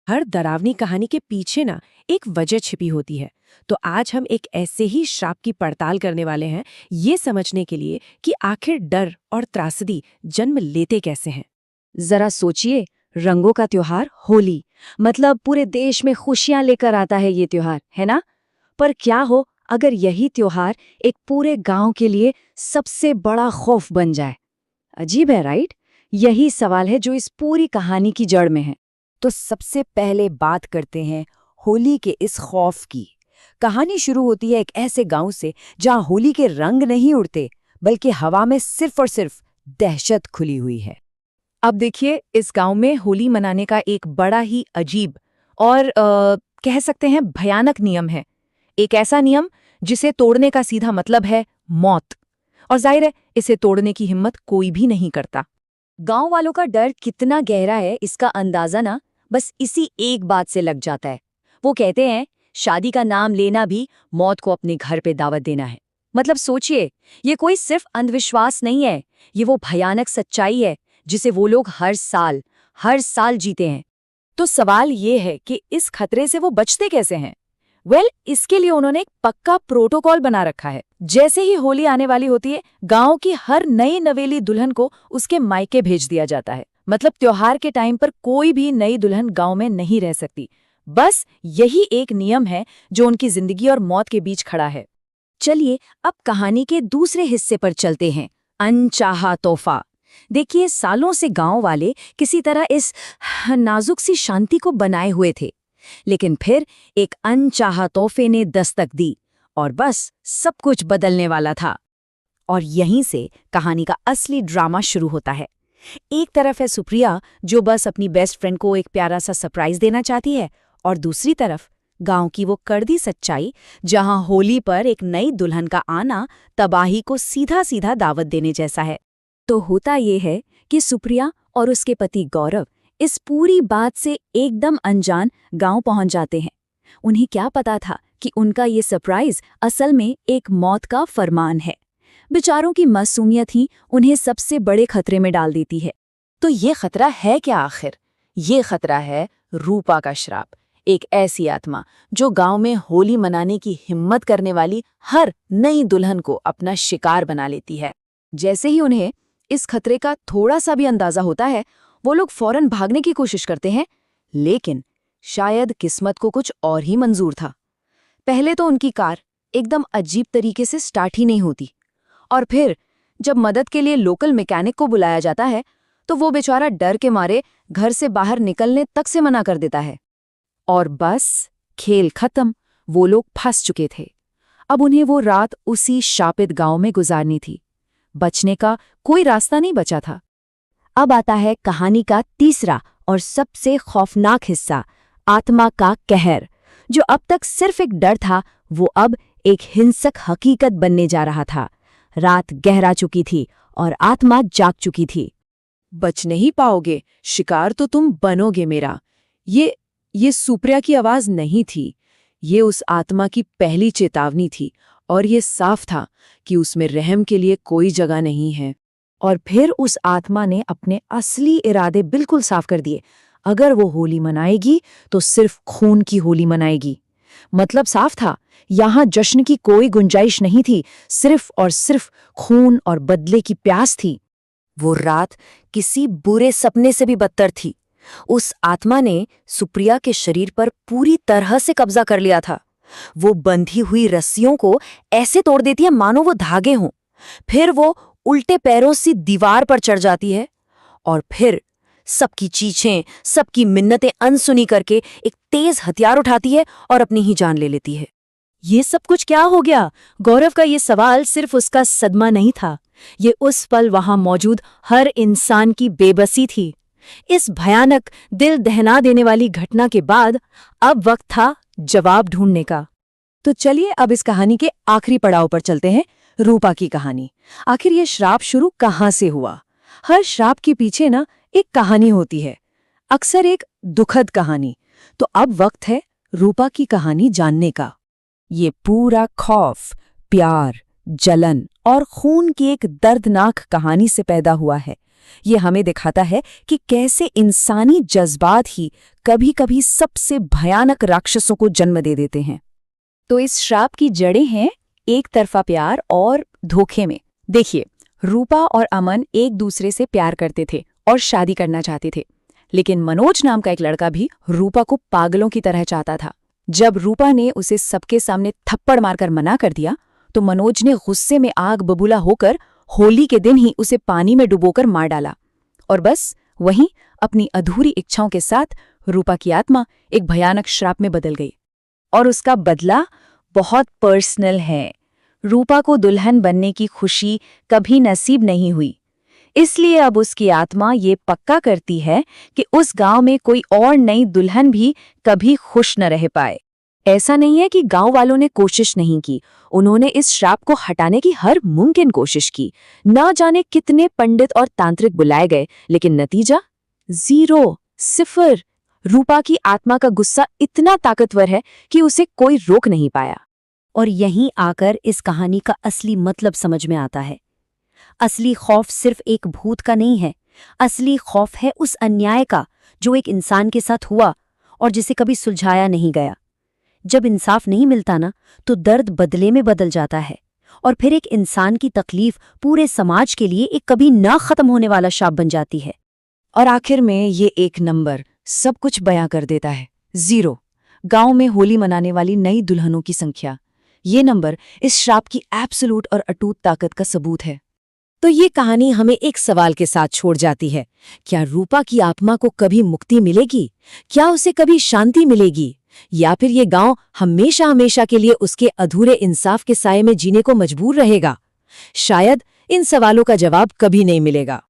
हर डरावनी कहानी के पीछे ना एक वजह छिपी होती है। तो आज हम एक ऐसे ही श्राप की पड़ताल करने वाले हैं, ये समझने के लिए कि आखिर डर और त्रासदी जन्म लेते कैसे हैं। जरा सोचिए, रंगों का त्योहार होली, मतलब पूरे देश में खुशियां लेकर आता है ये त्योहार, है ना? पर क्या हो अगर यही त्योहार एक पूरे गांव के लिए सबसे बड़ा खौफ बन जाए? अजीब है, राइट? यही सवाल है जो इस पूरी कहानी की जड़ में है। तो सबसे पहले बात करते हैं होली के इस खौफ की। कहानी शुरू होती है एक ऐसे गांव से जहां होली के रंग नहीं उड़ते, बल्कि हवा में सिर्फ और सिर्फ दहशत खुली हुई है। अब देखिए, इस गांव में होली मनाने का एक बड़ा ही अजीब और कह सकते हैं भयानक नियम है। एक ऐसा नियम जिसे तोड़ने का सीधा मतलब है मौत। और जाहिर है, इसे तोड़ने की हिम्मत कोई भी नहीं करता। गांव वालों का डर कितना गहरा है, इसका अंदाजा ना बस इसी एक बात से लग जाता है। वो कहते हैं शादी का नाम लेना भी मौत को अपने घर पे दावत देना है। मतलब सोचिए, ये कोई सिर्फ अंधविश्वास नहीं है, ये वो भयानक सच्चाई है जिसे वो लोग हर साल जीते हैं। तो सवाल ये है कि इस खतरे से वो बचते कैसे हैं? इसके लिए उन्होंने एक पक्का प्रोटोकॉल बना रखा है। जैसे ही होली आने वाली होती है, गांव की हर नई नवेली दुल्हन को उसके मायके भेज दिया जाता है। मतलब त्योहार के टाइम पर कोई भी नई दुल्हन गांव में नहीं रह सकती। बस यही एक नियम है जो उनकी जिंदगी और मौत के बीच खड़ा है। चलिए अब कहानी के दूसरे हिस्से पर चलते हैं, अनचाहा तोहफा। देखिए, सालों से गांव वाले किसी तरह इस नाजुक सी शांति को बनाए हुए थे, लेकिन फिर एक अनचाहा तोहफे ने दस्तक दी और बस सब कुछ बदलने वाला था। और यहीं से कहानी का असली ड्रामा शुरू होता है। एक तरफ है सुप्रिया, जो बस अपनी बेस्ट फ्रेंड को एक प्यारा सा सरप्राइज देना चाहती है, और दूसरी तरफ गांव की वो कड़वी सच्चाई, जहां होली पर एक नई दुल्हन का आना तबाही को सीधा सीधा दावत देने जैसा है। तो होता ये है कि सुप्रिया और उसके पति गौरव इस पूरी बात से एकदम अनजान गांव पहुंच जाते हैं। उन्हें क्या पता था कि उनका ये सरप्राइज असल में एक मौत का फरमान है। बेचारों की मासूमियत ही उन्हें सबसे बड़े खतरे में डाल देती है। तो ये खतरा है क्या आखिर? ये खतरा है रूपा का श्राप। एक ऐसी आत्मा जो गांव में होली मनाने की हिम्मत करने वाली हर नई दुल्हन को अपना शिकार बना लेती है। जैसे ही उन्हें इस खतरे का थोड़ा सा भी अंदाजा होता है, वो लोग फौरन भागने की कोशिश करते हैं। लेकिन शायद किस्मत को कुछ और ही मंजूर था। पहले तो उनकी कार एकदम अजीब तरीके से स्टार्ट ही नहीं होती, और फिर जब मदद के लिए लोकल मैकेनिक को बुलाया जाता है, तो वो बेचारा डर के मारे घर से बाहर निकलने तक से मना कर देता है। और बस खेल खत्म, वो लोग फंस चुके थे। अब उन्हें वो रात उसी शापित गांव में गुजारनी थी। बचने का कोई रास्ता नहीं बचा था। अब आता है कहानी का तीसरा और सबसे खौफनाक हिस्सा, आत्मा का कहर। जो अब तक सिर्फ एक डर था, वो अब एक हिंसक हकीकत बनने जा रहा था। रात गहरा चुकी थी और आत्मा जाग चुकी थी। बच नहीं पाओगे, शिकार तो तुम बनोगे मेरा। ये सुप्रिया की आवाज नहीं थी, ये उस आत्मा की पहली चेतावनी थी, और ये साफ था कि उसमें रहम के लिए कोई जगह नहीं है। और फिर उस आत्मा ने अपने असली इरादे बिल्कुल साफ कर दिए। अगर वो होली मनाएगी तो सिर्फ खून की होली मनाएगी। मतलब साफ था, यहाँ जश्न की कोई गुंजाइश नहीं थी, सिर्फ और सिर्फ खून और बदले की प्यास थी। वो रात किसी बुरे सपने से भी बदतर थी। उस आत्मा ने सुप्रिया के शरीर पर पूरी तरह से कब्जा कर लिया था। वो बंधी हुई रस्सियों को ऐसे तोड़ देती है मानो वो धागे हों। फिर वो उल्टे पैरों से दीवार पर चढ़ जाती है, और फिर सबकी चीखें, सबकी मिन्नतें अनसुनी करके एक तेज हथियार उठाती है और अपनी ही जान ले लेती है। ये सब कुछ क्या हो गया? गौरव का ये सवाल सिर्फ उसका सदमा नहीं था, ये उस पल वहां मौजूद हर इंसान की बेबसी थी। इस भयानक, दिल दहला देने वाली घटना के बाद अब वक्त था जवाब ढूंढने का। तो चलिए अब इस कहानी के आखिरी पड़ाव पर चलते हैं, रूपा की कहानी। आखिर ये श्राप शुरू कहाँ से हुआ? हर श्राप के पीछे ना एक कहानी होती है, अक्सर एक दुखद कहानी। तो अब वक्त है रूपा की कहानी जानने का। ये पूरा खौफ, प्यार, जलन और खून की एक दर्दनाक कहानी से पैदा हुआ है, ये हमें दिखाता है कि कैसे इंसानी जज्बात ही कभी-कभी सबसे भयानक राक्षसों को जन्म दे देते हैं। तो इस श्राप की जड़ें हैं एक तरफा प्यार और धोखे में। देखिए, रूपा और अमन एक दूसरे से प्यार करते थे और शादी करना चाहते थे, लेकिन मनोज नाम का एक लड़का भी रूपा को पागलों की तरह चाहता था। जब रूपा ने उसे सबके सामने थप्पड़ मारकर मना कर दिया, तो मनोज ने गुस्से में आग बबूला होकर होली के दिन ही उसे पानी में डुबोकर मार डाला। और बस वहीं अपनी अधूरी इच्छाओं के साथ रूपा की आत्मा एक भयानक श्राप में बदल गई। और उसका बदला बहुत पर्सनल है। रूपा को दुल्हन बनने की खुशी कभी नसीब नहीं हुई, इसलिए अब उसकी आत्मा ये पक्का करती है कि उस गांव में कोई और नई दुल्हन भी कभी खुश न रह पाए। ऐसा नहीं है कि गांव वालों ने कोशिश नहीं की, उन्होंने इस श्राप को हटाने की हर मुमकिन कोशिश की। ना जाने कितने पंडित और तांत्रिक बुलाए गए, लेकिन नतीजा 0, 0। रूपा की आत्मा का गुस्सा इतना ताकतवर है कि उसे कोई रोक नहीं पाया। और यहीं आकर इस कहानी का असली मतलब समझ में आता है। असली खौफ सिर्फ एक भूत का नहीं है, असली खौफ है उस अन्याय का जो एक इंसान के साथ हुआ और जिसे कभी सुलझाया नहीं गया। जब इंसाफ नहीं मिलता ना, तो दर्द बदले में बदल जाता है और फिर एक इंसान की तकलीफ पूरे समाज के लिए एक कभी ना खत्म होने वाला शाप बन जाती है। और आखिर में ये एक नंबर सब कुछ बयां कर देता है, 0। गांव में होली मनाने वाली नई दुल्हनों की संख्या। ये नंबर इस श्राप की एब्सोल्यूट और अटूट ताकत का सबूत है। तो ये कहानी हमें एक सवाल के साथ छोड़ जाती है। क्या रूपा की आत्मा को कभी मुक्ति मिलेगी? क्या उसे कभी शांति मिलेगी? या फिर ये गांव हमेशा हमेशा के लिए उसके अधूरे इंसाफ के साये में जीने को मजबूर रहेगा? शायद इन सवालों का जवाब कभी नहीं मिलेगा।